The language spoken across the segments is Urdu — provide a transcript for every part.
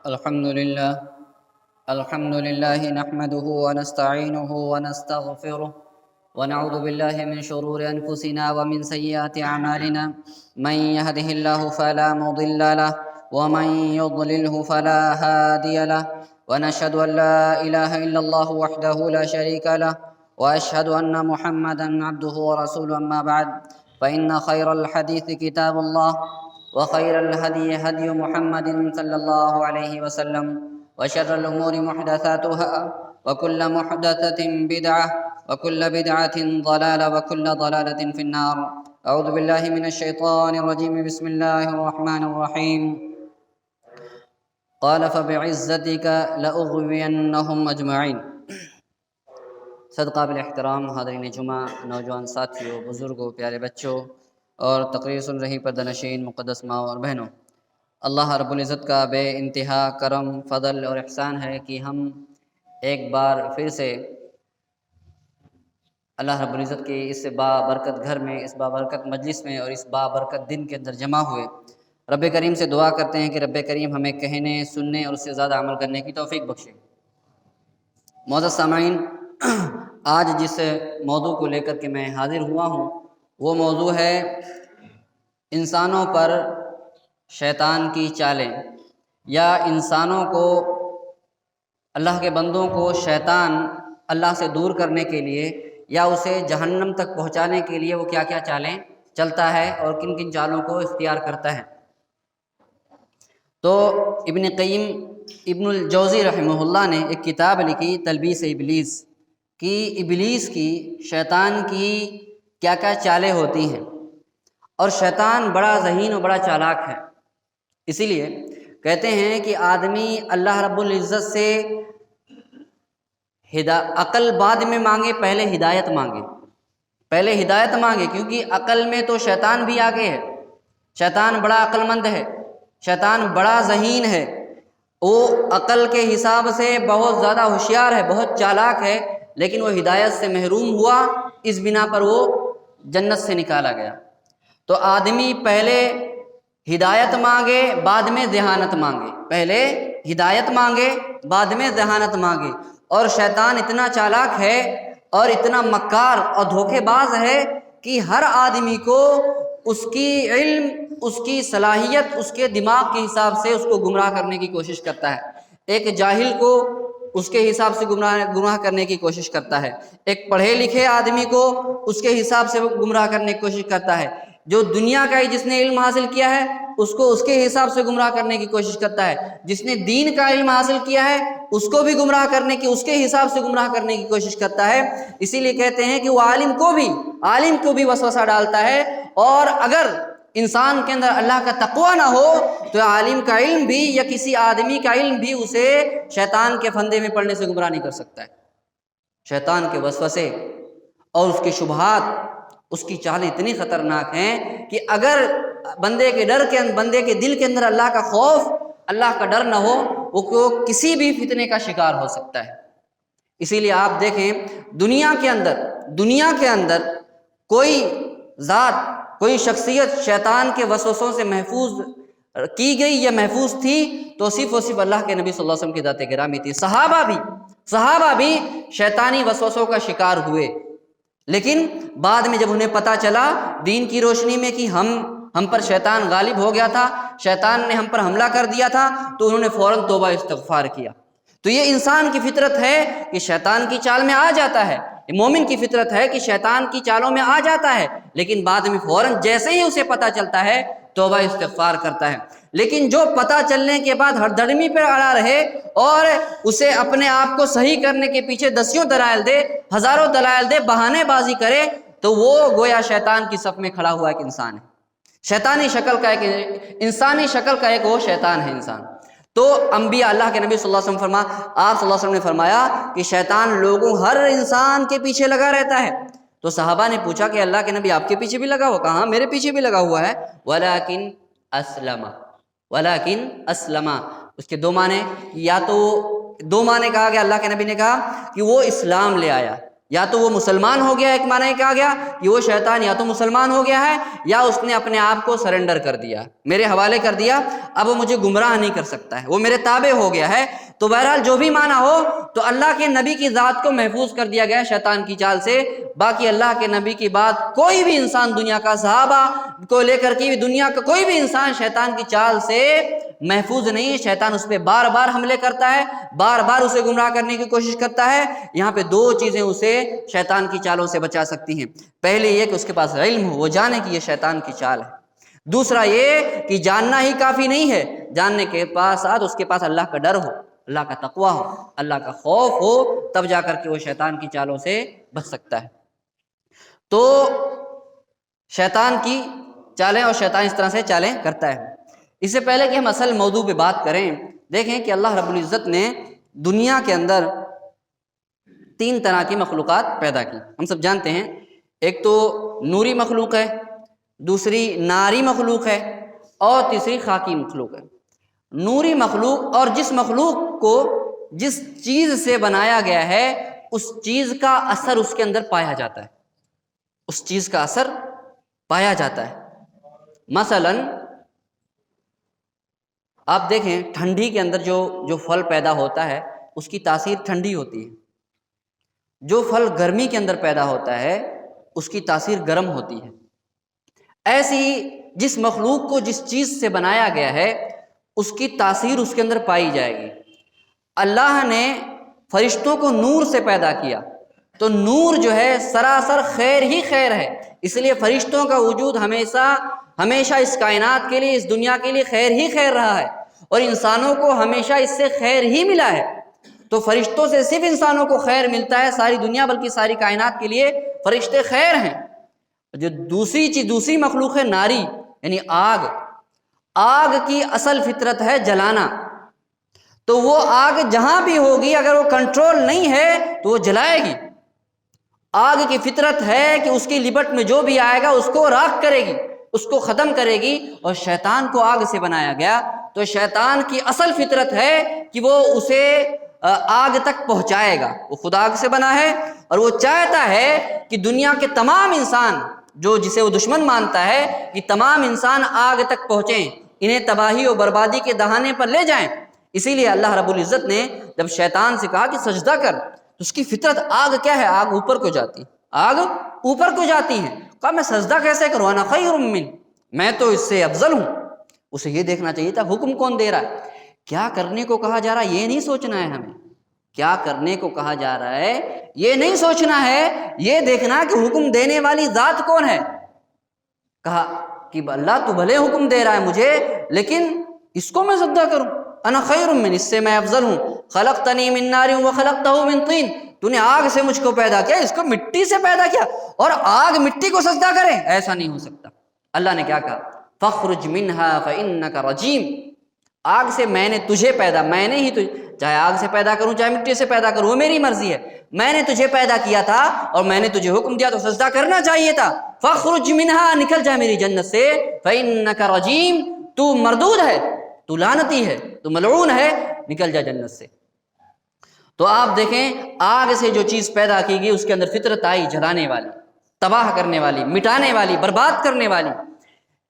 الحمد لله نحمده ونستعينه ونستغفره ونعوذ بالله من شرور أنفسنا ومن سيئات أعمالنا. من يهده الله فلا مضل له ومن يضلله فلا هادي له، ونشهد أن لا إله إلا الله وحده لا شريك له، وأشهد أن محمدا عبده ورسوله. أما بعد، فإن خير الحديث كتاب الله، وخير الهدي هدي محمد صلى الله عليه وسلم، وشر الأمور محدثاتها، وكل محدثة بدعة، وكل بدعة ضلالة، وكل ضلالة في النار. أعوذ بالله من الشيطان الرجيم. بسم الله الرحمن الرحيم. قال فبعزتك لأغوينهم أجمعين. صدقہ قابل احترام حاضرین جمعہ، نوجوان ساتھیوں، بزرگوں، پیارے بچوں اور تقریر سن رہی پردہ نشین مقدس ماں اور بہنوں، اللہ رب العزت کا بے انتہا کرم، فضل اور احسان ہے کہ ہم ایک بار پھر سے اللہ رب العزت کے اس بابرکت گھر میں، اس بابرکت مجلس میں اور اس بابرکت دن کے اندر جمع ہوئے. رب کریم سے دعا کرتے ہیں کہ رب کریم ہمیں کہنے، سننے اور اس سے زیادہ عمل کرنے کی توفیق بخشے. معزز سامعین، آج جس موضوع کو لے کر کے میں حاضر ہوا ہوں وہ موضوع ہے انسانوں پر شیطان کی چالیں، یا انسانوں کو، اللہ کے بندوں کو شیطان اللہ سے دور کرنے کے لیے یا اسے جہنم تک پہنچانے کے لیے وہ کیا کیا چالیں چلتا ہے اور کن کن چالوں کو اختیار کرتا ہے. تو ابن قیم ابن الجوزی رحمہ اللہ نے ایک کتاب لکھی تلبیس ابلیس، کہ ابلیس کی، شیطان کی کیا کیا چالیں ہوتی ہیں. اور شیطان بڑا ذہین و بڑا چالاک ہے. اسی لیے کہتے ہیں کہ آدمی اللہ رب العزت سے عقل بعد میں مانگے، پہلے ہدایت مانگے، پہلے ہدایت مانگے، کیونکہ عقل میں تو شیطان بھی آگے ہے. شیطان بڑا عقل مند ہے، شیطان بڑا ذہین ہے، وہ عقل کے حساب سے بہت زیادہ ہوشیار ہے، بہت چالاک ہے، لیکن وہ ہدایت سے محروم ہوا، اس بنا پر وہ جنت سے نکالا گیا. تو آدمی پہلے ہدایت مانگے، بعد میں ذہانت مانگے، پہلے ہدایت مانگے، بعد میں ذہانت مانگے. اور شیطان اتنا چالاک ہے اور اتنا مکار اور دھوکے باز ہے کہ ہر آدمی کو اس کی علم، اس کی صلاحیت، اس کے دماغ کے حساب سے اس کو گمراہ کرنے کی کوشش کرتا ہے. ایک جاہل کو اس کے حساب سے گمراہ کرنے کی کوشش کرتا ہے، ایک پڑھے لکھے آدمی کو اس کے حساب سے وہ گمراہ کرنے کی کوشش کرتا ہے. جو دنیا کا ہی جس نے علم حاصل کیا ہے اس کو اس کے حساب سے گمراہ کرنے کی کوشش کرتا ہے. جس نے دین کا علم حاصل کیا ہے اس کو بھی گمراہ کرنے کی، اس کے حساب سے گمراہ کرنے کی کوشش کرتا ہے. اسی لیے کہتے ہیں کہ وہ عالم کو بھی وسوسہ ڈالتا ہے. اور اگر انسان کے اندر اللہ کا تقوی نہ ہو تو عالم کا علم بھی یا کسی آدمی کا علم بھی اسے شیطان کے پھندے میں پڑنے سے گمراہ نہیں کر سکتا ہے. شیطان کے وسوسے اور اس کے شبہات، اس کی چالیں اتنی خطرناک ہیں کہ اگر بندے کے دل کے اندر اللہ کا خوف، اللہ کا ڈر نہ ہو، وہ کسی بھی فتنے کا شکار ہو سکتا ہے. اسی لیے آپ دیکھیں دنیا کے اندر کوئی ذات، کوئی شخصیت شیطان کے وسوسوں سے محفوظ کی گئی یا محفوظ تھی تو صرف اور صرف اللہ کے نبی صلی اللہ علیہ وسلم کی ذات گرامی تھی. صحابہ بھی شیطانی وسوسوں کا شکار ہوئے، لیکن بعد میں جب انہیں پتہ چلا دین کی روشنی میں کہ ہم پر شیطان غالب ہو گیا تھا، شیطان نے ہم پر حملہ کر دیا تھا، تو انہوں نے فوراً توبہ استغفار کیا. تو یہ انسان کی فطرت ہے کہ شیطان کی چال میں آ جاتا ہے، مومن کی فطرت ہے کہ شیطان کی چالوں میں آ جاتا ہے، لیکن بعد میں فوراً جیسے ہی اسے پتہ چلتا ہے توبہ استغفار کرتا ہے. لیکن جو پتہ چلنے کے بعد ہر دھڑمی پر اڑا رہے اور اسے اپنے آپ کو صحیح کرنے کے پیچھے دسیوں دلائل دے، ہزاروں دلائل دے، بہانے بازی کرے، تو وہ گویا شیطان کی صف میں کھڑا ہوا ایک انسان ہے. انسانی شکل کا ایک وہ شیطان ہے انسان. تو انبیاء، اللہ کے نبی صلی اللہ علیہ وسلم آپ صلی اللہ علیہ وسلم نے فرمایا کہ شیطان ہر انسان کے پیچھے لگا رہتا ہے. تو صحابہ نے پوچھا کہ اللہ کے نبی آپ کے پیچھے بھی لگا ہوا؟ کہا میرے پیچھے بھی لگا ہوا ہے. ولیکن اسلم. اس کے دو معنی، یا تو دو معنی کہا کہ اللہ کے نبی نے کہا کہ وہ اسلام لے آیا، یا تو وہ مسلمان ہو گیا، ایک معنی کہا گیا کہ وہ شیطان یا تو مسلمان ہو گیا ہے یا اس نے اپنے آپ کو سرنڈر کر دیا، میرے حوالے کر دیا، اب وہ مجھے گمراہ نہیں کر سکتا ہے، وہ میرے تابع ہو گیا ہے۔ تو بہرحال جو بھی معنی ہو، تو اللہ کے نبی کی ذات کو محفوظ کر دیا گیا ہے شیطان کی چال سے۔ باقی اللہ کے نبی کی بات کوئی بھی انسان دنیا کا، صحابہ کو لے کر کے دنیا کا کوئی بھی انسان شیطان کی چال سے محفوظ نہیں۔ شیطان اس پہ بار بار حملے کرتا ہے، بار بار اسے گمراہ کرنے کی کوشش کرتا ہے۔ یہاں پہ دو چیزیں اسے شیطان کی چالوں سے بچا سکتی ہیں، پہلے یہ کہ اس کے پاس علم ہو، وہ جانے کہ یہ شیطان کی چال ہے۔ دوسرا یہ کہ جاننا ہی کافی نہیں ہے، جاننے کے ساتھ اس کے پاس اللہ کا ڈر ہو، اللہ کا تقوی ہو، اللہ کا خوف ہو، تب جا کر کے وہ شیطان کی چالوں سے بچ سکتا ہے۔ تو شیطان کی چالیں، اور شیطان اس طرح سے چالیں کرتا ہے۔ اس سے پہلے کہ ہم اصل موضوع پہ بات کریں، دیکھیں کہ اللہ رب العزت نے دنیا کے اندر 3 طرح کی مخلوقات پیدا کی۔ ہم سب جانتے ہیں، ایک تو نوری مخلوق ہے، دوسری ناری مخلوق ہے، اور تیسری خاکی مخلوق ہے۔ نوری مخلوق، اور جس مخلوق کو جس چیز سے بنایا گیا ہے اس چیز کا اثر اس کے اندر پایا جاتا ہے، اس چیز کا اثر پایا جاتا ہے۔ مثلاً آپ دیکھیں ٹھنڈی کے اندر جو پھل پیدا ہوتا ہے اس کی تاثیر ٹھنڈی ہوتی ہے، جو پھل گرمی کے اندر پیدا ہوتا ہے اس کی تاثیر گرم ہوتی ہے۔ ایسی جس مخلوق کو جس چیز سے بنایا گیا ہے اس کی تاثیر اس کے اندر پائی جائے گی۔ اللہ نے فرشتوں کو نور سے پیدا کیا، تو نور جو ہے سراسر خیر ہی خیر ہے، اس لیے فرشتوں کا وجود ہمیشہ اس کائنات کے لیے، اس دنیا کے لیے خیر ہی خیر رہا ہے، اور انسانوں کو ہمیشہ اس سے خیر ہی ملا ہے۔ تو فرشتوں سے صرف انسانوں کو خیر ملتا ہے، ساری دنیا بلکہ ساری کائنات کے لیے فرشتے خیر ہیں۔ جو دوسری مخلوق ہے ناری، یعنی آگ۔ آگ کی اصل فطرت ہے جلانا، تو وہ آگ جہاں بھی ہوگی اگر وہ کنٹرول نہیں ہے تو وہ جلائے گی۔ آگ کی فطرت ہے کہ اس کی لپٹ میں جو بھی آئے گا اس کو راکھ کرے گی، اس کو ختم کرے گی، اور شیطان کو آگ سے بنایا گیا، تو شیطان کی اصل فطرت ہے کہ وہ اسے آگ تک پہنچائے گا۔ وہ خود آگ سے بنا ہے، اور وہ چاہتا ہے کہ دنیا کے تمام انسان، جسے وہ دشمن مانتا ہے، کہ تمام انسان آگ تک پہنچیں، انہیں تباہی و بربادی کے دہانے پر لے جائیں۔ اسی لیے اللہ رب العزت نے جب شیطان سے کہا کہ سجدہ کر، تو اس کی فطرت آگ کیا ہے؟ آگ اوپر کو جاتی، آگ اوپر کو جاتی ہے۔ کہا میں سجدہ کیسے کروں؟ انا خیر من، میں تو اس سے افضل ہوں۔ اسے یہ دیکھنا چاہیے تھا حکم کون دے رہا ہے، کیا کرنے کو کہا جا رہا ہے، یہ نہیں سوچنا ہے ہمیں، کیا کرنے کو کہا جا رہا ہے یہ نہیں سوچنا ہے، یہ دیکھنا کہ حکم دینے والی ذات کون ہے۔ کہا کہ اللہ تو بھلے حکم دے رہا ہے مجھے، لیکن اس کو میں سجدہ کروں؟ انا خیر من، اس سے میں افضل ہوں۔ خلقتنی من نار وخلقتہ من طین، تو نے آگ سے مجھ کو پیدا کیا، اس کو مٹی سے پیدا کیا، اور آگ مٹی کو سجدہ کرے؟ ایسا نہیں ہو سکتا۔ اللہ نے کیا کہا؟ فاخرج منہا فانک رجیم، آگ سے میں نے تجھے پیدا، میں نے ہی چاہے آگ سے پیدا کروں چاہے مٹی سے پیدا کروں، وہ میری مرضی ہے، میں نے تجھے پیدا کیا تھا اور میں نے تجھے حکم دیا تو سجدہ کرنا چاہیے تھا۔ فاخرج منہا، نکل جا میری جنت سے، فانک رجیم، تو مردود ہے، تو لعنتی ہے، تو ملعون ہے، نکل جا جنت سے۔ تو آپ دیکھیں آگ سے جو چیز پیدا کی گئی اس کے اندر فطرت آئی جلانے والی، تباہ کرنے والی، مٹانے والی، برباد کرنے والی۔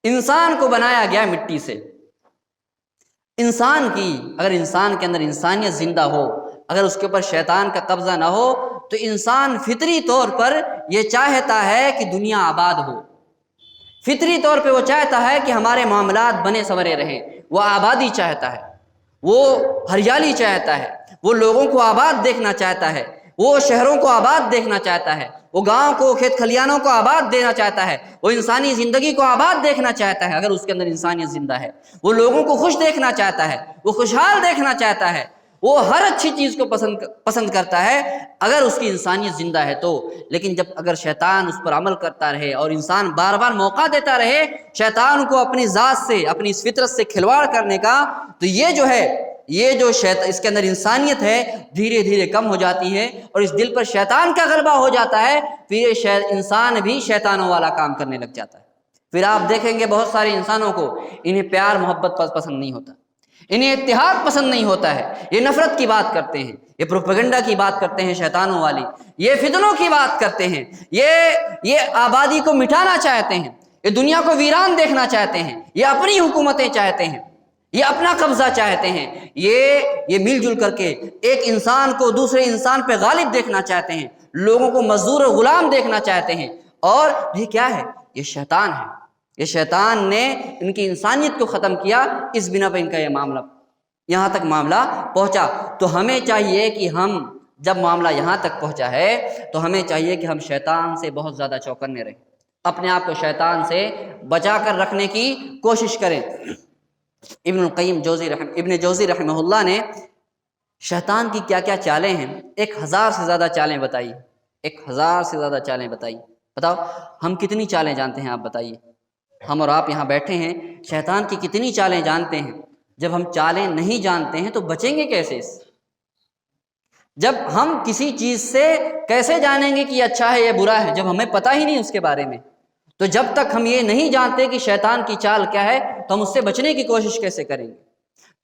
انسان کو بنایا گیا مٹی سے۔ انسان کی اگر انسان کے اندر انسانیت زندہ ہو، اگر اس کے اوپر شیطان کا قبضہ نہ ہو، تو انسان فطری طور پر یہ چاہتا ہے کہ دنیا آباد ہو، فطری طور پہ وہ چاہتا ہے کہ ہمارے معاملات بنے سنورے رہیں، وہ آبادی چاہتا ہے، وہ ہریالی چاہتا ہے، وہ لوگوں کو آباد دیکھنا چاہتا ہے، وہ شہروں کو آباد دیکھنا چاہتا ہے، وہ گاؤں کو، کھیت کھلیانوں کو آباد دینا چاہتا ہے، وہ انسانی زندگی کو آباد دیکھنا چاہتا ہے۔ اگر اس کے اندر انسانیت زندہ ہے، وہ لوگوں کو خوش دیکھنا چاہتا ہے، وہ خوشحال دیکھنا چاہتا ہے، وہ ہر اچھی چیز کو پسند کرتا ہے اگر اس کی انسانیت زندہ ہے تو۔ لیکن اگر شیطان اس پر عمل کرتا رہے اور انسان بار بار موقع دیتا رہے شیطان کو اپنی ذات سے، اپنی اس فطرت سے کھلواڑ کرنے کا، تو یہ جو اس کے اندر انسانیت ہے دھیرے دھیرے کم ہو جاتی ہے، اور اس دل پر شیطان کا غلبہ ہو جاتا ہے، پھر انسان بھی شیطانوں والا کام کرنے لگ جاتا ہے۔ پھر آپ دیکھیں گے بہت سارے انسانوں کو انہیں پیار محبت پسند نہیں ہوتا، انہیں اتحاد پسند نہیں ہوتا ہے، یہ نفرت کی بات کرتے ہیں، یہ پروپیگنڈا کی بات کرتے ہیں شیطانوں والی، یہ فتنوں کی بات کرتے ہیں، یہ آبادی کو مٹانا چاہتے ہیں، یہ دنیا کو ویران دیکھنا چاہتے ہیں، یہ اپنی حکومتیں چاہتے ہیں، یہ اپنا قبضہ چاہتے ہیں، یہ مل جل کر کے ایک انسان کو دوسرے انسان پہ غالب دیکھنا چاہتے ہیں، لوگوں کو مزدور و غلام دیکھنا چاہتے ہیں۔ اور یہ کیا ہے؟ یہ شیطان ہے، یہ شیطان نے ان کی انسانیت کو ختم کیا، اس بنا پہ ان کا یہ معاملہ یہاں تک معاملہ پہنچا۔ تو ہمیں چاہیے کہ ہم جب معاملہ یہاں تک پہنچا ہے تو ہمیں چاہیے کہ ہم شیطان سے بہت زیادہ چوکنے رہیں، اپنے آپ کو شیطان سے بچا کر رکھنے کی کوشش کریں۔ ابن جوزی رحمہ اللہ نے شیطان کی کیا کیا چالیں ہیں، 1000 سے زیادہ چالیں بتائی، 1000 سے زیادہ چالیں بتائی۔ بتاؤ ہم کتنی چالیں جانتے ہیں؟ آپ بتائیے، ہم اور آپ یہاں بیٹھے ہیں، شیطان کی کتنی چالیں جانتے ہیں؟ جب ہم چالیں نہیں جانتے ہیں تو بچیں گے کیسے اس؟ جب ہم کسی چیز سے کیسے جانیں گے کہ یہ اچھا ہے یہ برا ہے جب ہمیں پتہ ہی نہیں اس کے بارے میں؟ تو جب تک ہم یہ نہیں جانتے کہ شیطان کی چال کیا ہے تو ہم اس سے بچنے کی کوشش کیسے کریں گے؟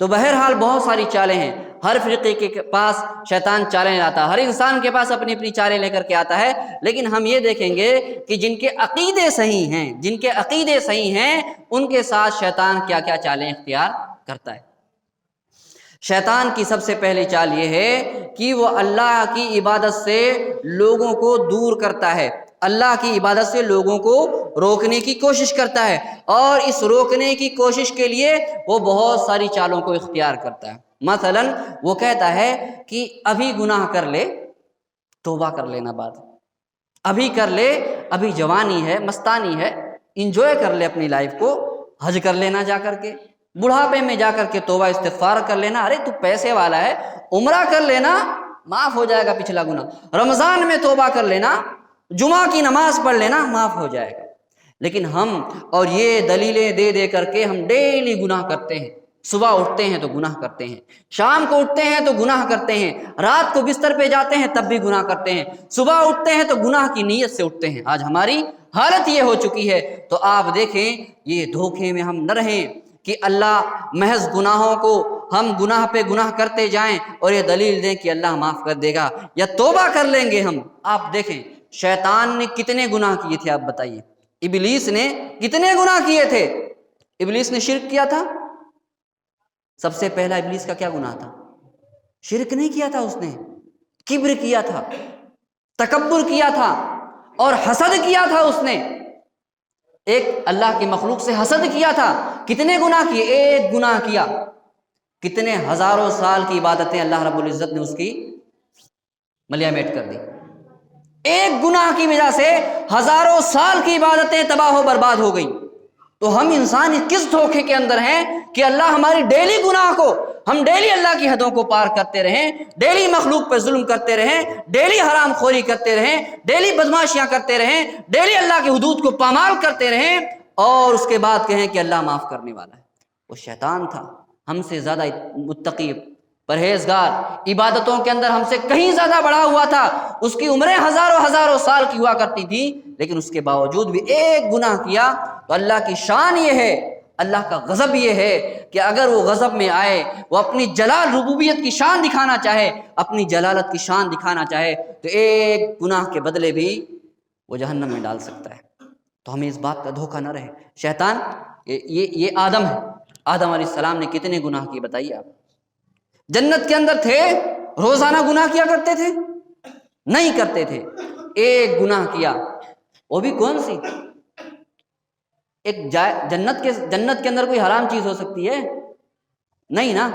تو بہرحال بہت ساری چالیں ہیں، ہر فرقے کے پاس شیطان چالیں لاتا ہے، ہر انسان کے پاس اپنی اپنی چالیں لے کر کے آتا ہے، لیکن ہم یہ دیکھیں گے کہ جن کے عقیدے صحیح ہیں ان کے ساتھ شیطان کیا کیا چالیں اختیار کرتا ہے۔ شیطان کی سب سے پہلی چال یہ ہے کہ وہ اللہ کی عبادت سے لوگوں کو دور کرتا ہے، اللہ کی عبادت سے لوگوں کو روکنے کی کوشش کرتا ہے، اور اس روکنے کی کوشش کے لیے وہ بہت ساری چالوں کو اختیار کرتا ہے۔ مثلا وہ کہتا ہے کہ ابھی گناہ کر لے، توبہ کر لینا بعد، ابھی کر لے، ابھی جوانی ہے، مستانی ہے، انجوائے کر لے اپنی لائف کو، حج کر لینا جا کر کے، بڑھاپے میں جا کر کے توبہ استغفار کر لینا، ارے تو پیسے والا ہے، عمرہ کر لینا، معاف ہو جائے گا پچھلا گناہ، رمضان میں توبہ کر لینا، جمعہ کی نماز پڑھ لینا، معاف ہو جائے گا۔ لیکن ہم اور یہ دلیلیں دے دے کر کے ہم ڈیلی گناہ کرتے ہیں، صبح اٹھتے ہیں تو گناہ کرتے ہیں، شام کو اٹھتے ہیں تو گناہ کرتے ہیں، رات کو بستر پہ جاتے ہیں تب بھی گناہ کرتے ہیں، صبح اٹھتے ہیں تو گناہ کی نیت سے اٹھتے ہیں۔ آج ہماری حالت یہ ہو چکی ہے، تو آپ دیکھیں یہ دھوکے میں ہم نہ رہیں کہ اللہ محض گناہوں کو ہم گناہ پہ گناہ کرتے جائیں اور یہ دلیل دیں کہ اللہ معاف کر دے گا یا توبہ کر لیں گے ہم۔ آپ دیکھیں شیطان نے کتنے گناہ کیے تھے، آپ بتائیے، ابلیس نے کتنے گناہ کیے تھے؟ ابلیس نے شرک کیا تھا، سب سے پہلا ابلیس کا کیا گناہ تھا؟ شرک نہیں کیا تھا، اس نے کبر کیا تھا، تکبر کیا تھا اور حسد کیا تھا۔ اس نے ایک اللہ کی مخلوق سے حسد کیا تھا۔ کتنے گناہ کیے؟ ایک گناہ کیا، کتنے ہزاروں سال کی عبادتیں اللہ رب العزت نے اس کی ملیا میٹ کر دی۔ ایک گناہ کی وجہ سے ہزاروں سال کی عبادتیں تباہ و برباد ہو گئی۔ تو ہم انسان کس دھوکے کے اندر ہیں کہ اللہ ہماری ڈیلی گناہ کو، ہم ڈیلی اللہ کی حدوں کو پار کرتے رہیں، ڈیلی مخلوق پہ ظلم کرتے رہیں، ڈیلی حرام خوری کرتے رہیں، ڈیلی بدماشیاں کرتے رہیں، ڈیلی اللہ کی حدود کو پامال کرتے رہیں، اور اس کے بعد کہیں کہ اللہ معاف کرنے والا ہے۔ وہ شیطان تھا، ہم سے زیادہ متقی، پرہیزگار، عبادتوں کے اندر ہم سے کہیں زیادہ بڑھا ہوا تھا، اس کی عمریں ہزاروں سال کی ہوا کرتی تھی، لیکن اس کے باوجود بھی ایک گناہ کیا۔ تو اللہ کی شان یہ ہے، اللہ کا غضب یہ ہے کہ اگر وہ غضب میں آئے، وہ اپنی جلال ربوبیت کی شان دکھانا چاہے، اپنی جلالت کی شان دکھانا چاہے، تو ایک گناہ کے بدلے بھی وہ جہنم میں ڈال سکتا ہے۔ تو ہمیں اس بات کا دھوکہ نہ رہے۔ شیطان یہ آدم ہے، آدم علیہ السلام نے کتنے گناہ کیے بتائیے آپ؟ جنت کے اندر تھے، روزانہ گناہ کیا کرتے تھے؟ نہیں کرتے تھے۔ ایک گناہ کیا، وہ بھی کون سی؟ ایک جنت کے اندر کوئی حرام چیز ہو سکتی ہے؟ نہیں نا،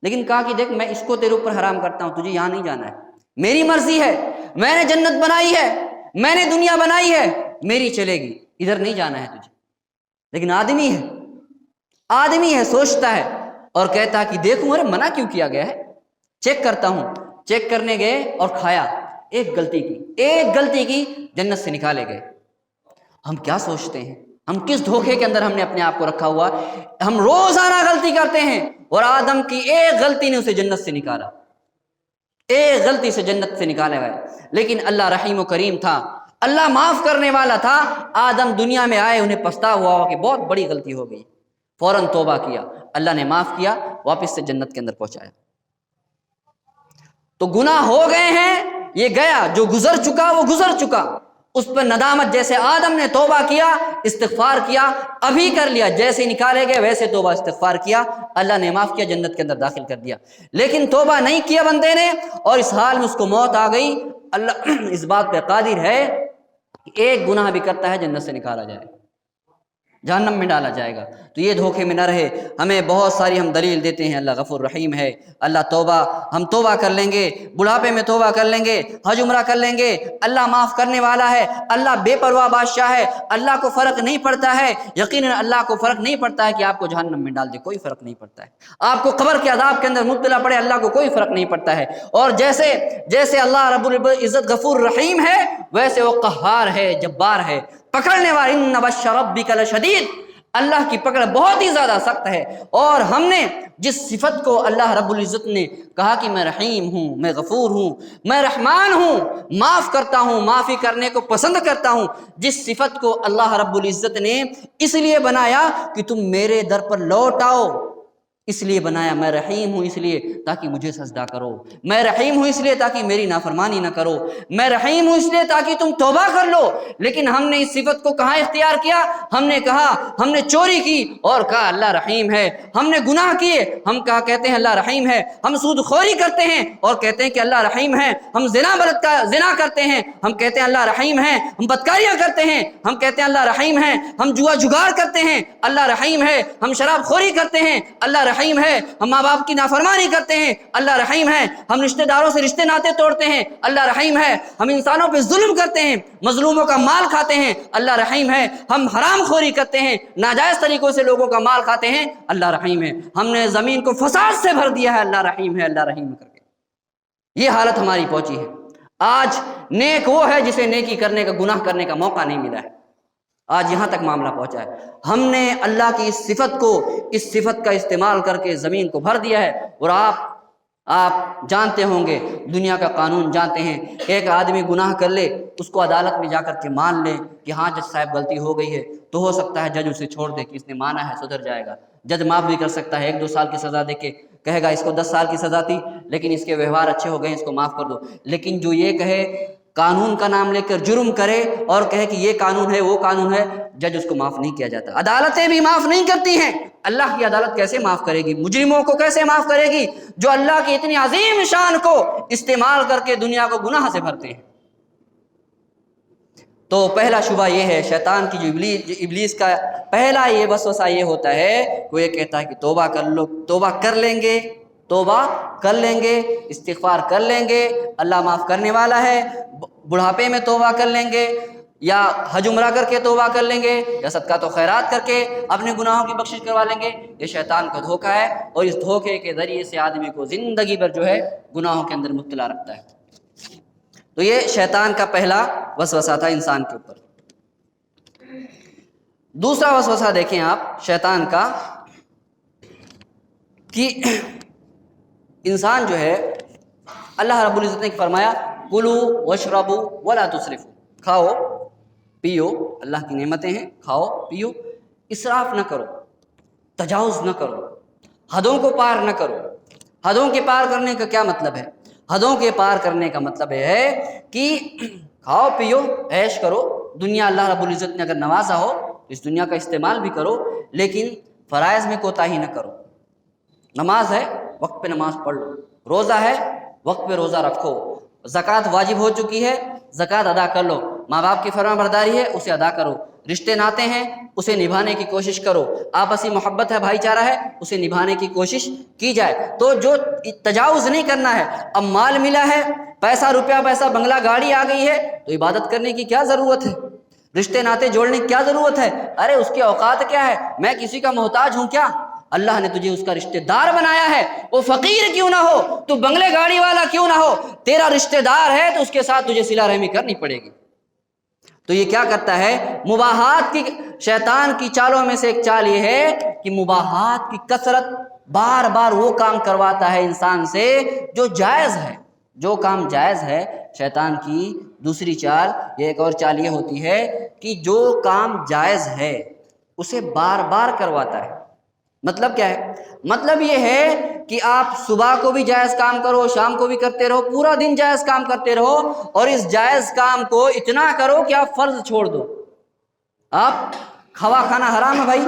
لیکن کہا کہ دیکھ میں اس کو تیرے اوپر حرام کرتا ہوں، تجھے یہاں نہیں جانا ہے، میری مرضی ہے، میں نے جنت بنائی ہے، میں نے دنیا بنائی ہے، میری چلے گی، ادھر نہیں جانا ہے تجھے۔ لیکن آدمی ہے سوچتا ہے اور کہتا ہے کہ دیکھوں ارے منع کیوں کیا گیا ہے، چیک کرتا ہوں۔ چیک کرنے گئے اور کھایا، ایک غلطی کی جنت سے نکالے گئے۔ ہم کیا سوچتے ہیں، ہم کس دھوکے کے اندر ہم نے اپنے آپ کو رکھا ہوا؟ ہم روزانہ غلطی کرتے ہیں، اور آدم کی ایک غلطی نے اسے جنت سے نکالا، ایک غلطی سے جنت سے نکالے گئے۔ لیکن اللہ رحیم و کریم تھا، اللہ معاف کرنے والا تھا۔ آدم دنیا میں آئے، انہیں پچھتا ہوا کہ بہت بڑی غلطی ہو گئی، فوراً توبہ کیا، اللہ نے معاف کیا، واپس سے جنت کے اندر پہنچایا۔ تو گناہ ہو گئے ہیں، یہ گیا، جو گزر چکا وہ گزر چکا، اس پر ندامت، جیسے آدم نے توبہ کیا، استغفار کیا، ابھی کر لیا، جیسے نکالے گئے ویسے توبہ استغفار کیا، اللہ نے معاف کیا، جنت کے اندر داخل کر دیا۔ لیکن توبہ نہیں کیا بندے نے، اور اس حال میں اس کو موت آ گئی، اللہ اس بات پہ قادر ہے کہ ایک گناہ بھی کرتا ہے جنت سے نکالا جائے، جہنم میں ڈالا جائے گا۔ تو یہ دھوکے میں نہ رہے۔ ہمیں بہت ساری ہم دلیل دیتے ہیں، اللہ غفور رحیم ہے، اللہ توبہ، ہم توبہ کر لیں گے، بڑھاپے میں توبہ کر لیں گے، حج عمرہ کر لیں گے، اللہ معاف کرنے والا ہے، اللہ بے پرواہ بادشاہ ہے، اللہ کو فرق نہیں پڑتا ہے، یقیناً اللہ کو فرق نہیں پڑتا ہے کہ آپ کو جہنم میں ڈال دے، کوئی فرق نہیں پڑتا ہے، آپ کو قبر کے عذاب کے اندر مبتلا پڑے، اللہ کو کوئی فرق نہیں پڑتا ہے۔ اور جیسے اللہ رب العزت غفور رحیم ہے، ویسے وہ قہار ہے، جبار ہے، پکڑنے والا، ان بطش ربک لشدید، اللہ کی پکڑ بہت ہی زیادہ سخت ہے۔ اور ہم نے جس صفت کو اللہ رب العزت نے کہا کہ میں رحیم ہوں، میں غفور ہوں، میں رحمان ہوں، معاف کرتا ہوں، معافی کرنے کو پسند کرتا ہوں، جس صفت کو اللہ رب العزت نے اس لیے بنایا کہ تم میرے در پر لوٹ آؤ، اس لیے بنایا، میں رحیم ہوں اس لیے تاکہ مجھے سجدہ کرو، میں رحیم ہوں اس لیے تاکہ میری نافرمانی نہ کرو، میں رحیم ہوں اس لیے تاکہ تم توبہ کر لو۔ لیکن ہم نے اس صفت کو کہاں اختیار کیا؟ ہم نے کہا، ہم نے چوری کی اور کہا اللہ رحیم ہے، ہم نے گناہ کیے، ہم کہا کہتے ہیں اللہ رحیم ہے، ہم سود خوری کرتے ہیں اور کہتے ہیں کہ اللہ رحیم ہے، ہم زنا کرتے ہیں، ہم کہتے ہیں اللہ رحیم ہے، ہم بدکاریاں کرتے ہیں، ہم کہتے ہیں اللہ رحیم ہے، ہم جوا جگار کرتے ہیں، اللہ رحیم ہے، ہم شراب خوری کرتے ہیں، اللہ رحیم ہے، ہم ماں باپ کی نافرمانی کرتے ہیں، اللہ رحیم ہے، ہم رشتہ داروں سے رشتے ناطے توڑتے ہیں، اللہ رحیم ہے، ہم انسانوں پہ ظلم کرتے ہیں، مظلوموں کا مال کھاتے ہیں، اللہ رحیم ہے، ہم حرام خوری کرتے ہیں، ناجائز طریقوں سے لوگوں کا مال کھاتے ہیں، اللہ رحیم ہے، ہم نے زمین کو فساد سے بھر دیا ہے، اللہ رحیم ہے، اللہ رحیم کر کے یہ حالت ہماری پہنچی ہے۔ آج نیک وہ ہے جسے نیکی کرنے کا، گناہ کرنے کا موقع نہیں ملا ہے، آج یہاں تک معاملہ پہنچا ہے۔ ہم نے اللہ کی اس صفت کا استعمال کر کے زمین کو بھر دیا ہے۔ اور آپ جانتے ہوں گے، دنیا کا قانون جانتے ہیں کہ ایک آدمی گناہ کر لے، اس کو عدالت میں جا کر کے مان لے کہ ہاں جج صاحب غلطی ہو گئی ہے، تو ہو سکتا ہے جج اسے چھوڑ دے کہ اس نے مانا ہے، سدھر جائے گا۔ جج معاف بھی کر سکتا ہے، 1-2 سال کی سزا دے کے کہے گا اس کو 10 سال کی سزا تھی لیکن اس کے ویوہار اچھے ہو گئے، اس کو معاف کر دو۔ لیکن جو یہ کہے، قانون کا نام لے کر جرم کرے اور کہے کہ یہ قانون ہے وہ قانون ہے، جج اس کو معاف نہیں کیا جاتا، عدالتیں بھی معاف نہیں کرتی ہیں۔ اللہ کی عدالت کیسے معاف کرے گی؟ مجرموں کو کیسے معاف کرے گی جو اللہ کی اتنی عظیم شان کو استعمال کر کے دنیا کو گناہ سے بھرتے ہیں؟ تو پہلا شبہ یہ ہے، شیطان کی جو ابلیس کا پہلا یہ وسوسہ یہ ہوتا ہے، وہ یہ کہتا ہے کہ توبہ کر لو، توبہ کر لیں گے، استغفار کر لیں گے، اللہ معاف کرنے والا ہے، بڑھاپے میں توبہ کر لیں گے، یا حج عمرہ کر کے توبہ کر لیں گے، یا صدقات و خیرات کر کے اپنے گناہوں کی بخشش کروا لیں گے۔ یہ شیطان کا دھوکہ ہے، اور اس دھوکے کے ذریعے سے آدمی کو زندگی بھر جو ہے گناہوں کے اندر مبتلا رکھتا ہے۔ تو یہ شیطان کا پہلا وسوسہ تھا انسان کے اوپر۔ دوسرا وسوسہ دیکھیں آپ شیطان کا، کہ انسان جو ہے، اللہ رب العزت نے فرمایا کلوا واشربوا ولا تسرفوا، کھاؤ پیو، اللہ کی نعمتیں ہیں، کھاؤ پیو، اسراف نہ کرو، تجاوز نہ کرو، حدوں کو پار نہ کرو۔ حدوں کے پار کرنے کا کیا مطلب ہے؟ حدوں کے پار کرنے کا مطلب یہ ہے کہ کھاؤ پیو، عیش کرو، دنیا اللہ رب العزت نے اگر نوازا ہو تو اس دنیا کا استعمال بھی کرو، لیکن فرائض میں کوتاہی نہ کرو۔ نماز ہے، وقت پہ نماز پڑھ لو، روزہ ہے، وقت پہ روزہ رکھو، زکوٰۃ واجب ہو چکی ہے، زکوٰۃ ادا کر لو، ماں باپ کی فرما برداری ہے اسے ادا کرو، رشتے ناتے ہیں اسے نبھانے کی کوشش کرو، آپسی محبت ہے، بھائی چارہ ہے، اسے نبھانے کی کوشش کی جائے۔ تو جو تجاوز نہیں کرنا ہے۔ اب مال ملا ہے، پیسہ بنگلہ گاڑی آ گئی ہے، تو عبادت کرنے کی کیا ضرورت ہے؟ رشتے ناتے جوڑنے کی کیا ضرورت ہے؟ ارے اس کی اوقات کیا ہے؟ میں کسی کا محتاج ہوں کیا؟ اللہ نے تجھے اس کا رشتہ دار بنایا ہے، وہ فقیر کیوں نہ ہو، تو بنگلے گاڑی والا کیوں نہ ہو، تیرا رشتہ دار ہے تو اس کے ساتھ تجھے صلہ رحمی کرنی پڑے گی۔ تو یہ کیا کرتا ہے؟ مباحات کی، شیطان کی چالوں میں سے ایک چال یہ ہے کہ مباحات کی کثرت، بار بار وہ کام کرواتا ہے انسان سے جو جائز ہے، جو کام جائز ہے۔ شیطان کی دوسری چال، یہ ایک اور چال یہ ہوتی ہے کہ جو کام جائز ہے اسے بار بار کرواتا ہے، مطلب کیا ہے؟ مطلب یہ ہے کہ آپ صبح کو بھی جائز کام کرو، شام کو بھی کرتے رہو، پورا دن جائز کام کرتے رہو، اور اس جائز کام کو اتنا کرو کہ آپ فرض چھوڑ دو۔ آپ کھوا کھانا حرام ہے بھائی،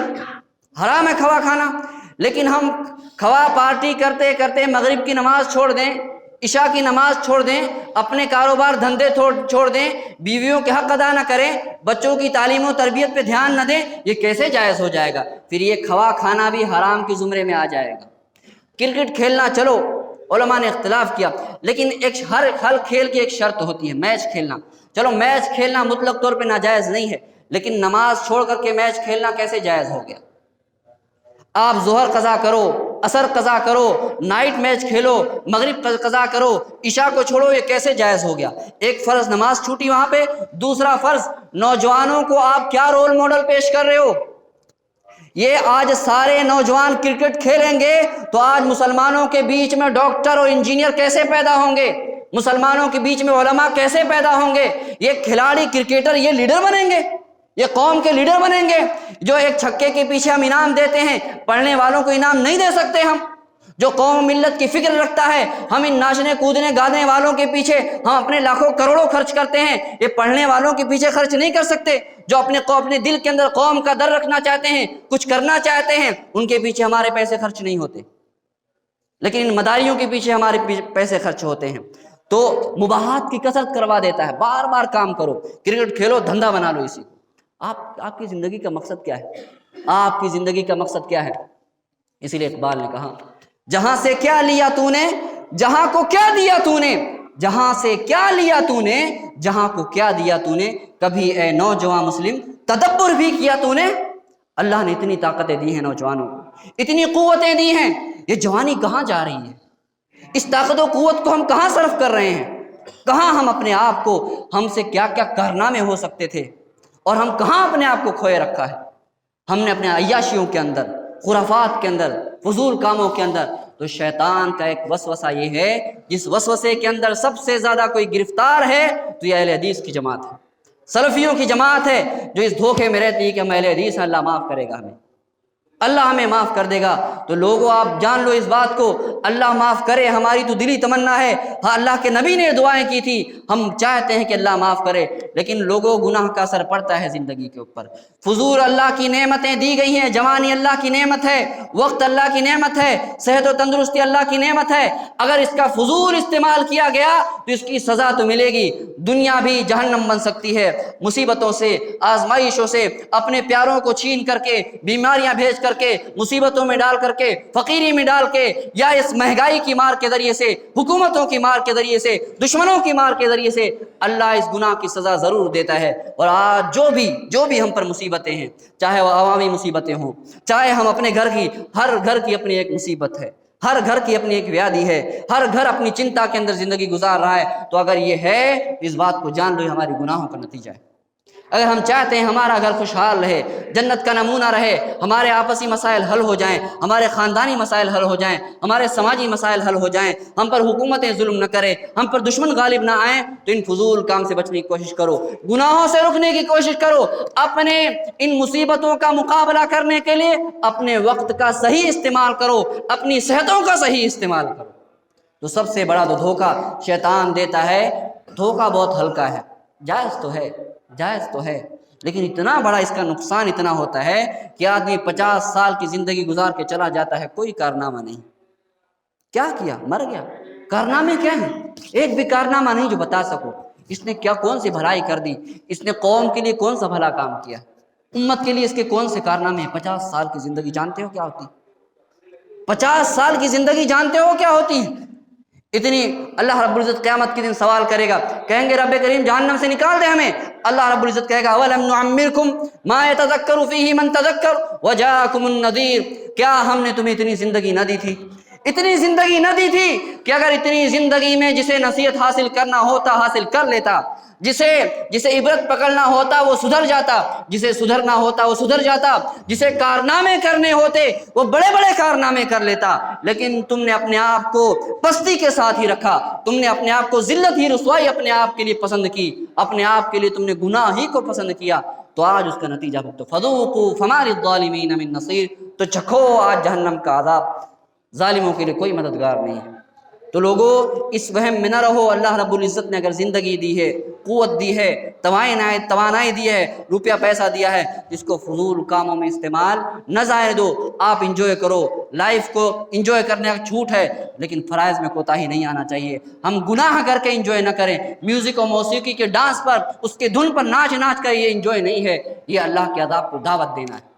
حرام ہے کھوا کھانا، لیکن ہم کھوا پارٹی کرتے کرتے مغرب کی نماز چھوڑ دیں، عشاء کی نماز چھوڑ دیں، اپنے کاروبار دھندے چھوڑ دیں، بیویوں کے حق ادا نہ کریں، بچوں کی تعلیم و تربیت پہ دھیان نہ دیں، یہ کیسے جائز ہو جائے گا؟ پھر یہ کھوا کھانا بھی حرام کے زمرے میں آ جائے گا۔ کرکٹ کھیلنا، چلو علماء نے اختلاف کیا، لیکن ہر کھیل کی ایک شرط ہوتی ہے، میچ کھیلنا۔ چلو میچ کھیلنا مطلق طور پہ ناجائز نہیں ہے، لیکن نماز چھوڑ کر کے میچ کھیلنا کیسے جائز ہو گیا؟ آپ ظہر قضا کرو، عصر قضا کرو، نائٹ میچ کھیلو، مغرب قضا کرو، عشاء کو چھوڑو، یہ کیسے جائز ہو گیا؟ ایک فرض نماز چھوٹی وہاں پہ، دوسرا فرض نوجوانوں کو آپ کیا رول ماڈل پیش کر رہے ہو؟ یہ آج سارے نوجوان کرکٹ کھیلیں گے تو آج مسلمانوں کے بیچ میں ڈاکٹر اور انجینئر کیسے پیدا ہوں گے؟ مسلمانوں کے بیچ میں علماء کیسے پیدا ہوں گے؟ یہ کھلاڑی کرکٹر یہ لیڈر بنیں گے، یہ قوم کے لیڈر بنیں گے؟ جو ایک چھکے کے پیچھے ہم انعام دیتے ہیں، پڑھنے والوں کو انعام نہیں دے سکتے ہم؟ جو قوم ملت کی فکر رکھتا ہے، ہم ان ناچنے کودنے گانے والوں کے پیچھے ہم اپنے لاکھوں کروڑوں خرچ کرتے ہیں، یہ پڑھنے والوں کے پیچھے خرچ نہیں کر سکتے؟ جو اپنے دل کے اندر قوم کا در رکھنا چاہتے ہیں، کچھ کرنا چاہتے ہیں، ان کے پیچھے ہمارے پیسے خرچ نہیں ہوتے، لیکن ان مداریوں کے پیچھے ہمارے پیسے خرچ ہوتے ہیں۔ تو مباحات کی کثرت کروا دیتا ہے، بار بار کام کرو، کرکٹ کھیلو، دھندا بنا لو اسی کو۔ آپ کی زندگی کا مقصد کیا ہے؟ آپ کی زندگی کا مقصد کیا ہے؟ اسی لیے اقبال نے کہا، جہاں سے کیا لیا تو نے، جہاں کو کیا دیا تو نے، جہاں سے کیا لیا تو نے، جہاں کو کیا دیا تو نے، کبھی اے نوجوان مسلم تدبر بھی کیا تو نے؟ اللہ نے اتنی طاقتیں دی ہیں نوجوانوں کو، اتنی قوتیں دی ہیں، یہ جوانی کہاں جا رہی ہے؟ اس طاقت و قوت کو ہم کہاں صرف کر رہے ہیں؟ کہاں ہم اپنے آپ کو، ہم سے کیا کیا کارنامے ہو سکتے تھے، اور ہم کہاں اپنے آپ کو کھوئے رکھا ہے؟ ہم نے اپنے عیاشیوں کے اندر، خرافات کے اندر، فضول کاموں کے اندر۔ تو شیطان کا ایک وسوسہ یہ ہے، جس وسوسے کے اندر سب سے زیادہ کوئی گرفتار ہے تو یہ اہل حدیث کی جماعت ہے، سلفیوں کی جماعت ہے، جو اس دھوکے میں رہتی ہے کہ ہم اہل حدیث ہیں، اللہ معاف کرے گا ہمیں، اللہ ہمیں معاف کر دے گا۔ تو لوگوں آپ جان لو اس بات کو، اللہ معاف کرے ہماری تو دلی تمنا ہے، ہاں اللہ کے نبی نے دعائیں کی تھی، ہم چاہتے ہیں کہ اللہ معاف کرے، لیکن لوگوں گناہ کا اثر پڑتا ہے زندگی کے اوپر۔ فضول اللہ کی نعمتیں دی گئی ہیں، جوانی اللہ کی نعمت ہے، وقت اللہ کی نعمت ہے، صحت و تندرستی اللہ کی نعمت ہے، اگر اس کا فضول استعمال کیا گیا تو اس کی سزا تو ملے گی، دنیا بھی جہنم بن سکتی ہے، مصیبتوں سے، آزمائشوں سے، اپنے پیاروں کو چھین کر کے، بیماریاں بھیج کر کے، مصیبتوں میں ڈال کر کے، فقیری میں ڈال کے، یا اس مہنگائی کی مار کے ذریعے سے، حکومتوں کی مار کے ذریعے سے، دشمنوں کی مار کے ذریعے سے، اللہ اس گناہ کی سزا ضرور دیتا ہے۔ اور آج جو بھی ہم پر مصیبتیں ہیں، چاہے وہ عوامی مصیبتیں ہوں، چاہے ہم اپنے گھر کی، ہر گھر کی اپنی ایک مصیبت ہے، ہر گھر کی اپنی ایک ویادی ہے، ہر گھر اپنی چنتا کے اندر زندگی گزار رہا ہے، تو اگر یہ ہے اس بات کو جان لو، یہ ہماری گناہوں کا نتیجہ ہے۔ اگر ہم چاہتے ہیں ہمارا گھر خوشحال رہے، جنت کا نمونہ رہے، ہمارے آپسی مسائل حل ہو جائیں، ہمارے خاندانی مسائل حل ہو جائیں، ہمارے سماجی مسائل حل ہو جائیں، ہم پر حکومتیں ظلم نہ کریں، ہم پر دشمن غالب نہ آئیں، تو ان فضول کام سے بچنے کی کوشش کرو، گناہوں سے رکنے کی کوشش کرو، اپنے ان مصیبتوں کا مقابلہ کرنے کے لیے اپنے وقت کا صحیح استعمال کرو، اپنی صحتوں کا صحیح استعمال کرو۔ تو سب سے بڑا تو دھوکہ شیطان دیتا ہے، دھوکہ بہت ہلکا ہے، جائز تو ہے، لیکن اتنا بڑا اس کا نقصان اتنا ہوتا ہے کہ آدمی 50 سال کی زندگی گزار کے چلا جاتا ہے، کوئی کارنامہ نہیں، کیا کیا؟ مر گیا۔ کارنامے کیا ہیں؟ ایک بھی کارنامہ نہیں جو بتا سکو، اس نے کیا، کون سی بھلائی کر دی، اس نے قوم کے لیے کون سا بھلا کام کیا، امت کے لیے اس کے کون سے کارنامے ہیں؟ 50 سال کی زندگی جانتے ہو کیا ہوتی؟ 50 سال کی زندگی جانتے ہو کیا ہوتی ہے؟ اتنی، اللہ رب العزت قیامت کے دن سوال کرے گا، کہیں گے رب کریم جہنم سے نکال دے ہمیں، اللہ رب العزت کہے گا اولم نعمرکم ما یتذکر فیہ من تذکر وجاءکم النذیر، کیا ہم نے تمہیں اتنی زندگی نہ دی تھی، اتنی زندگی نہ دی تھی کہ اگر اتنی زندگی میں جسے نصیحت حاصل کرنا ہوتا حاصل کر لیتا، جسے عبرت پکڑنا ہوتا وہ سدھر جاتا، جسے سدھرنا ہوتا وہ سدھر جاتا، جسے کارنامے کرنے ہوتے وہ بڑے بڑے کارنامے کر لیتا، لیکن تم نے اپنے آپ کو پستی کے ساتھ ہی رکھا، تم نے اپنے آپ کو ذلت ہی رسوائی اپنے آپ کے لیے پسند کی، اپنے آپ کے لیے تم نے گناہ ہی کو پسند کیا، تو آج اس کا نتیجہ بھگتو، فذوقوا فما للظالمین من نصیر، تو چکھو آج جہنم کا عذاب، ظالموں کے لیے کوئی مددگار نہیں ہے۔ تو لوگوں اس وہم میں نہ رہو، اللہ رب العزت نے اگر زندگی دی ہے، قوت دی ہے، توانائی دی ہے، روپیہ پیسہ دیا ہے، اس کو فضول کاموں میں استعمال نہ ضائع دو۔ آپ انجوائے کرو، لائف کو انجوائے کرنے کا چھوٹ ہے، لیکن فرائض میں کوتاہی نہیں آنا چاہیے۔ ہم گناہ کر کے انجوائے نہ کریں، میوزک اور موسیقی کے ڈانس پر، اس کے دھن پر ناچ کر یہ انجوائے نہیں ہے، یہ اللہ کے عذاب کو دعوت دینا ہے،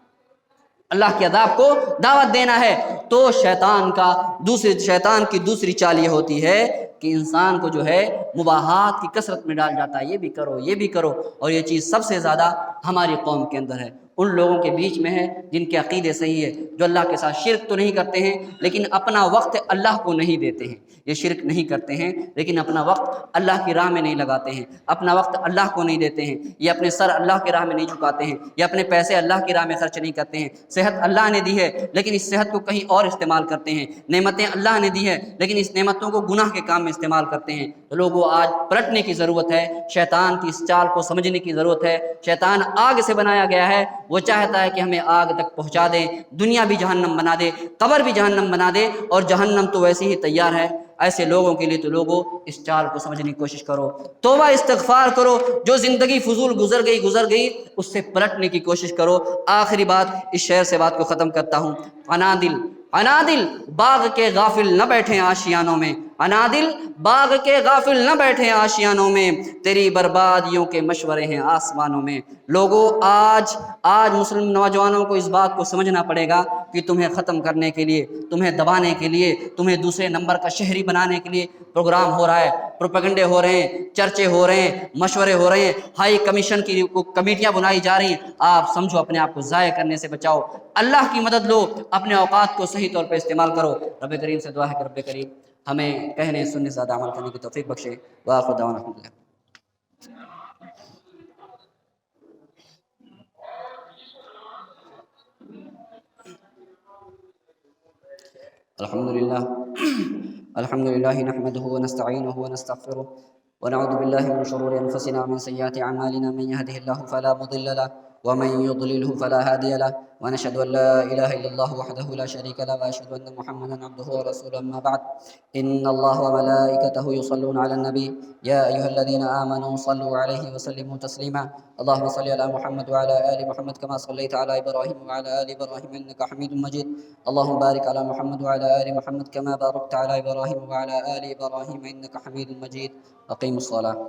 اللہ کے عذاب کو دعوت دینا ہے۔ تو شیطان کی دوسری چال یہ ہوتی ہے کہ انسان کو جو ہے مباحات کی کثرت میں ڈال جاتا ہے، یہ بھی کرو یہ بھی کرو، اور یہ چیز سب سے زیادہ ہماری قوم کے اندر ہے، ان لوگوں کے بیچ میں ہے جن کے عقیدے صحیح ہے، جو اللہ کے ساتھ شرک تو نہیں کرتے ہیں لیکن اپنا وقت اللہ کو نہیں دیتے ہیں، یہ شرک نہیں کرتے ہیں لیکن اپنا وقت اللہ کی راہ میں نہیں لگاتے ہیں، اپنا وقت اللہ کو نہیں دیتے ہیں، یہ اپنے سر اللہ کی راہ میں نہیں جھکاتے ہیں، یہ اپنے پیسے اللہ کی راہ میں خرچ نہیں کرتے ہیں، صحت اللہ نے دی ہے لیکن اس صحت کو کہیں اور استعمال کرتے ہیں، نعمتیں اللہ نے دی ہے لیکن اس نعمتوں کو گناہ کے کام میں استعمال کرتے ہیں۔ تو لوگوں آج پلٹنے کی ضرورت ہے، شیطان کی اس چال کو سمجھنے کی ضرورت ہے۔ شیطان آگ سے بنایا گیا ہے، وہ چاہتا ہے کہ ہمیں آگ تک پہنچا دے، دنیا بھی جہنم بنا دے، قبر بھی جہنم بنا دے، اور جہنم تو ویسے ہی تیار ہے ایسے لوگوں کے لیے۔ تو لوگوں اس چال کو سمجھنے کی کوشش کرو، توبہ استغفار کرو، جو زندگی فضول گزر گئی اس سے پلٹنے کی کوشش کرو۔ آخری بات اس شعر سے بات کو ختم کرتا ہوں، عنادل باغ کے غافل نہ بیٹھیں آشیانوں میں، عنادل باغ کے غافل نہ بیٹھیں آشیانوں میں، تیری بربادیوں کے مشورے ہیں آسمانوں میں۔ لوگوں آج مسلم نوجوانوں کو اس بات کو سمجھنا پڑے گا کہ تمہیں ختم کرنے کے لیے، تمہیں دبانے کے لیے، تمہیں دوسرے نمبر کا شہری بنانے کے لیے پروگرام ہو رہا ہے، پروپیگنڈے ہو رہے ہیں، چرچے ہو رہے ہیں، مشورے ہو رہے ہیں، ہائی کمیشن کی کمیٹیاں بنائی جا رہی ہیں۔ آپ سمجھو، اپنے آپ کو ضائع کرنے سے بچاؤ، اللہ کی مدد لو، اپنے اوقات کو صحیح طور پہ استعمال کرو۔ رب کریم سے دعا ہے کہ رب کریم ہمیں کہنے سننے سے زیادہ عمل کرنے کی توفیق بخشے۔ وآخر دعوانا الحمد للہ۔ الحمد لله نحمده ونستعينه ونستغفره ونعوذ بالله من شرور أنفسنا ومن سيئات أعمالنا، من يهده الله فلا مضل له ومن يضلله فلا هادي له، ونشهد أن لا إله إلا الله وحده لا شريك له، وأشهد أن محمدا عبده ورسوله. أما بعد، إن الله وملائكته يصلون على النبي يا أيها الذين آمنوا صلوا عليه وسلموا تسليما. اللهم صل على محمد وعلى آل محمد كما صليت على إبراهيم وعلى آل إبراهيم إنك حميد مجيد. اللهم بارك على محمد وعلى آل محمد كما باركت على إبراهيم وعلى آل إبراهيم إنك حميد مجيد. أقيموا الصلاة.